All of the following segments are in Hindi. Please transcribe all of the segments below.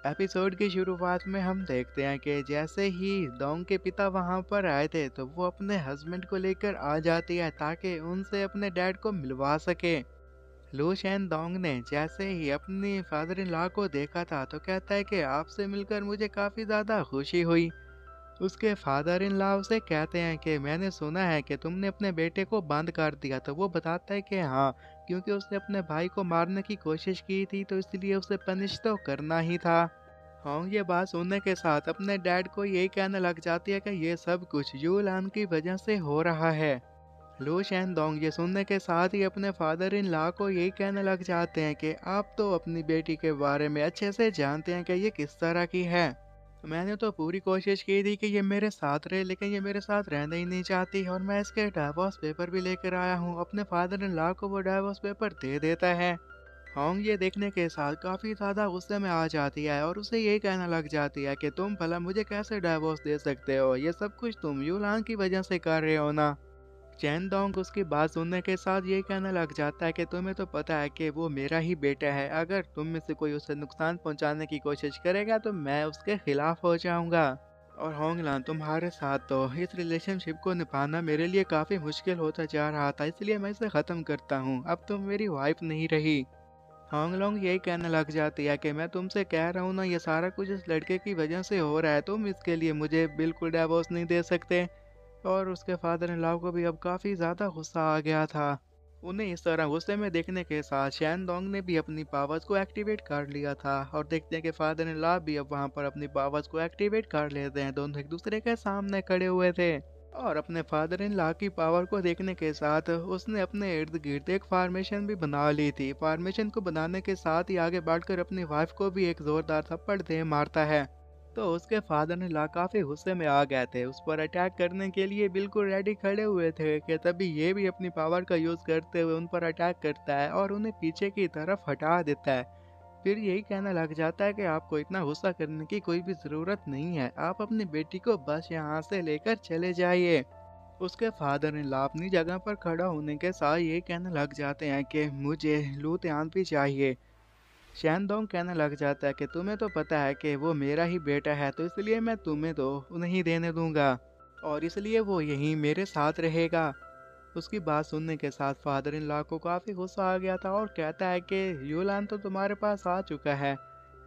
एपिसोड की शुरुआत में हम देखते हैं कि जैसे ही डोंग के पिता वहां पर आए थे तो वो अपने हस्बैंड को लेकर आ जाती है ताकि उनसे अपने डैड को मिलवा सके। लू शेन डोंग ने जैसे ही अपनी फादर इन लॉ को देखा था तो कहता है कि आपसे मिलकर मुझे काफी ज्यादा खुशी हुई। उसके फादर इन लॉ उसे कहते हैं कि मैंने सुना है कि तुमने अपने बेटे को बंद कर दिया, तो वो बताता है कि हाँ, क्योंकि उसने अपने भाई को मारने की कोशिश की थी तो इसलिए उसे पनिश तो करना ही था। हाँ, ये बात सुनने के साथ अपने डैड को यही कहने लग जाती है कि ये सब कुछ यूलान की वजह से हो रहा है। लू शेनडोंग ये सुनने के साथ ही अपने फादर इन लॉ को यही कहने लग जाते हैं कि आप तो अपनी बेटी के बारे में अच्छे से जानते हैं कि ये किस तरह की है। मैंने तो पूरी कोशिश की थी कि ये मेरे साथ रहे, लेकिन ये मेरे साथ रहना ही नहीं चाहती और मैं इसके डाइवोर्स पेपर भी लेकर आया हूँ। अपने फादर इन लॉ को वो डाइवोर्स पेपर दे देता है। होंग ये देखने के साथ काफी ज्यादा गुस्से में आ जाती है और उसे यही कहने लग जाती है कि तुम भला मुझे कैसे डाइवोर्स दे सकते हो, ये सब कुछ तुम यूलान की वजह से कर रहे हो ना। चैन डोंग उसकी बात सुनने के साथ ये कहने लग जाता है कि तुम्हें तो पता है कि वो मेरा ही बेटा है, अगर तुम में से कोई उसे नुकसान पहुंचाने की कोशिश करेगा तो मैं उसके खिलाफ हो जाऊंगा। और होंगलान, तुम्हारे साथ तो इस रिलेशनशिप को निभाना मेरे लिए काफी मुश्किल होता जा रहा था, इसलिए मैं इसे खत्म करता हूँ। अब तुम मेरी वाइफ नहीं रही। होंगलोंग यही कहने लग जाती है कि मैं तुमसे कह रहा हूँ ना, ये सारा कुछ इस लड़के की वजह से हो रहा है, तुम इसके लिए मुझे बिल्कुल डिवोर्स नहीं दे सकते। और उसके फादर इन लॉ को भी अब काफी ज्यादा गुस्सा आ गया था। उन्हें इस तरह गुस्से में देखने के साथ शैन डोंग ने भी अपनी पावर्स को एक्टिवेट कर लिया था और देखते हैं कि फादर इन लॉ भी अब वहां पर अपनी पावर्स को एक्टिवेट कर लेते हैं। दोनों एक दूसरे के सामने खड़े हुए थे और अपने फादर इन लॉ की पावर को देखने के साथ उसने अपने इर्द गिर्द एक फार्मेशन भी बना ली थी। फार्मेशन को बनाने के साथ ही आगे बढ़कर अपनी वाइफ को भी एक जोरदार थप्पड़ दे मारता है। तो उसके फादर इन लॉ काफी गुस्से में आ गए थे, उस पर अटैक करने के लिए बिल्कुल रेडी खड़े हुए थे कि तभी ये भी अपनी पावर का यूज करते हुए उन पर अटैक करता है और उन्हें पीछे की तरफ हटा देता है। फिर यही कहने लग जाता है कि आपको इतना गुस्सा करने की कोई भी जरूरत नहीं है, आप अपनी बेटी को बस यहाँ से लेकर चले जाइए। उसके फादर इन लॉ अपनी जगह पर खड़ा होने के साथ ये कहने लग जाते हैं कि मुझे लूथियान भी चाहिए। शैनडोंग कहने लग जाता है कि तुम्हें तो पता है कि वो मेरा ही बेटा है, तो इसलिए मैं तुम्हें तो नहीं देने दूंगा और इसलिए वो यहीं मेरे साथ रहेगा। उसकी बात सुनने के साथ फादर इन लॉ को काफी गुस्सा आ गया था और कहता है कि यूलान तो तुम्हारे पास आ चुका है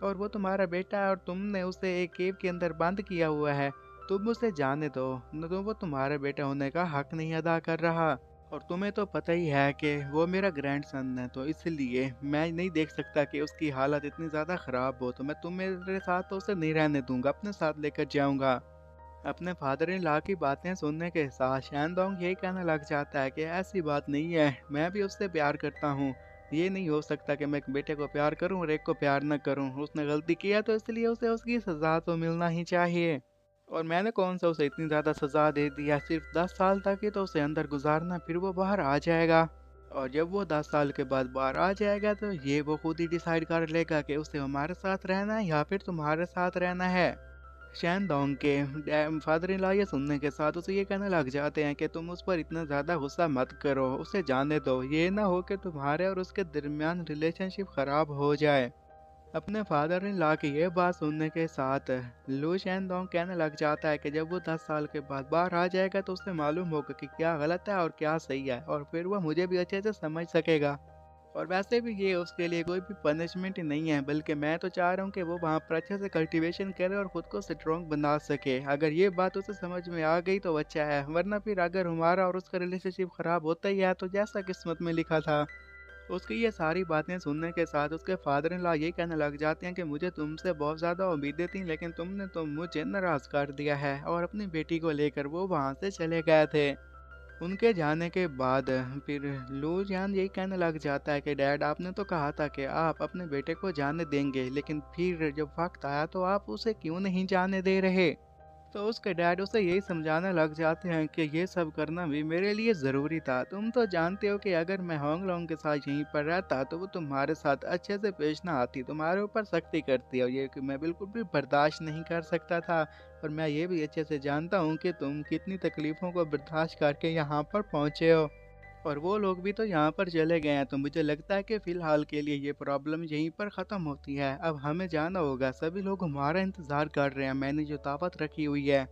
और वो तुम्हारा बेटा है और तुमने उसे एक केव के अंदर बंद किया हुआ है। तुम उसे जाने दो, न तो वो तुम्हारे बेटा होने का हक नहीं अदा कर रहा। और तुम्हें तो पता ही है कि वो मेरा ग्रैंडसन है, तो इसलिए मैं नहीं देख सकता कि उसकी हालत इतनी ज़्यादा ख़राब हो, तो मैं तुम मेरे साथ तो उसे नहीं रहने दूंगा, अपने साथ लेकर जाऊंगा। अपने फादर इन लॉ की बातें सुनने के साथ शैनडोंग यही कहने लग जाता है कि ऐसी बात नहीं है, मैं भी उससे प्यार करता हूँ। ये नहीं हो सकता कि मैं एक बेटे को प्यार करूँ और एक को प्यार न करूँ। उसने गलती किया तो इसलिए उसे उसकी सज़ा तो मिलना ही चाहिए। और मैंने कौन सा उसे इतनी ज़्यादा सज़ा दे दी है, सिर्फ 10 साल तक ही तो उसे अंदर गुजारना, फिर वो बाहर आ जाएगा। और जब वो 10 साल के बाद बाहर आ जाएगा तो ये वो खुद ही डिसाइड कर लेगा कि उसे हमारे साथ रहना है या फिर तुम्हारे साथ रहना है। शैनडोंग के फादर इन लॉ ये सुनने के साथ उसे ये कहने लग जाते हैं कि तुम उस पर इतना ज़्यादा गुस्सा मत करो, उसे जाने दो, ये ना हो कि तुम्हारे और उसके दरमियान रिलेशनशिप ख़राब हो जाए। अपने फादर इन लॉ की ये बात सुनने के साथ लू शैनडोंग कहने लग जाता है कि जब वो 10 साल के बाद बाहर आ जाएगा तो उसे मालूम होगा कि क्या गलत है और क्या सही है और फिर वह मुझे भी अच्छे से समझ सकेगा। और वैसे भी ये उसके लिए कोई भी पनिशमेंट ही नहीं है, बल्कि मैं तो चाह रहा हूँ कि वो वहाँ पर अच्छे से कल्टीवेशन करे और खुद को स्ट्रॉन्ग बना सके। अगर ये बात उसे समझ में आ गई तो अच्छा है, वरना फिर अगर हमारा और उसका रिलेशनशिप खराब होता ही है तो जैसा किस्मत में लिखा था। उसकी ये सारी बातें सुनने के साथ उसके फादर इन लॉ ये कहने लग जाते हैं कि मुझे तुमसे बहुत ज़्यादा उम्मीदें थी, लेकिन तुमने तो मुझे नाराज कर दिया है। और अपनी बेटी को लेकर वो वहाँ से चले गए थे। उनके जाने के बाद फिर लू जान यही कहने लग जाता है कि डैड, आपने तो कहा था कि आप अपने बेटे को जाने देंगे, लेकिन फिर जब वक्त आया तो आप उसे क्यों नहीं जाने दे रहे। तो उसके डैड उसे यही समझाने लग जाते हैं कि ये सब करना भी मेरे लिए ज़रूरी था। तुम तो जानते हो कि अगर मैं होंगलोंग के साथ यहीं पर रहता तो वो तुम्हारे साथ अच्छे से पेश ना आती, तुम्हारे ऊपर सख्ती करती, और ये कि मैं बिल्कुल भी बर्दाश्त नहीं कर सकता था। और मैं ये भी अच्छे से जानता हूँ कि तुम कितनी तकलीफ़ों को बर्दाश्त करके यहाँ पर पहुँचे हो। और वो लोग भी तो यहाँ पर चले गए हैं, तो मुझे लगता है कि फ़िलहाल के लिए ये प्रॉब्लम यहीं पर ख़त्म होती है। अब हमें जाना होगा, सभी लोग हमारा इंतज़ार कर रहे हैं, मैंने जो दावत रखी हुई है।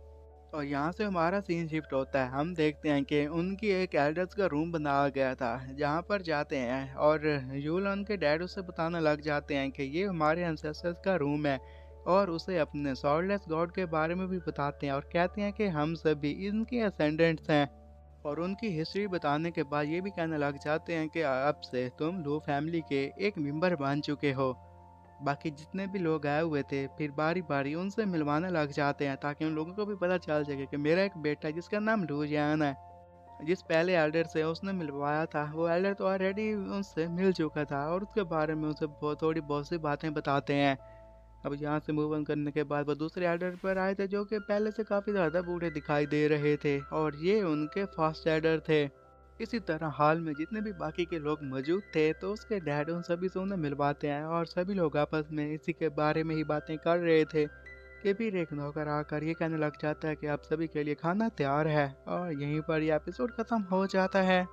और यहाँ से हमारा सीन शिफ्ट होता है, हम देखते हैं कि उनकी एक एल्डर्स का रूम बनाया गया था, जहाँ पर जाते हैं और यूल उनके डैड उसे बताने लग जाते हैं कि ये हमारे एंसेस्टर्स का रूम है। और उसे अपने सॉर्डलेस गॉड के बारे में भी बताते हैं और कहते हैं कि हम सभी इनके असेंडेंट्स हैं। और उनकी हिस्ट्री बताने के बाद ये भी कहने लग जाते हैं कि अब से तुम लो फैमिली के एक मेंबर बन चुके हो। बाकी जितने भी लोग आए हुए थे फिर बारी बारी उनसे मिलवाने लग जाते हैं, ताकि उन लोगों को भी पता चल सके कि मेरा एक बेटा है जिसका नाम लूजियान है। जिस पहले एल्डर से उसने मिलवाया था, वो एल्डर तो ऑलरेडी उनसे मिल चुका था और उसके बारे में उसे थोड़ी बहुत सी बातें बताते हैं। अब यहाँ से मूव ऑन करने के बाद वो दूसरे एल्डर पर आए थे, जो कि पहले से काफ़ी ज़्यादा बूढ़े दिखाई दे रहे थे और ये उनके फास्ट एल्डर थे। इसी तरह हाल में जितने भी बाकी के लोग मौजूद थे, तो उसके डैड उन सभी से उन्हें मिलवाते हैं और सभी लोग आपस में इसी के बारे में ही बातें कर रहे थे कि फिर एक नौकर आकर ये कहने लग जाता है कि आप सभी के लिए खाना तैयार है। और यहीं पर यह एपिसोड ख़त्म हो जाता है।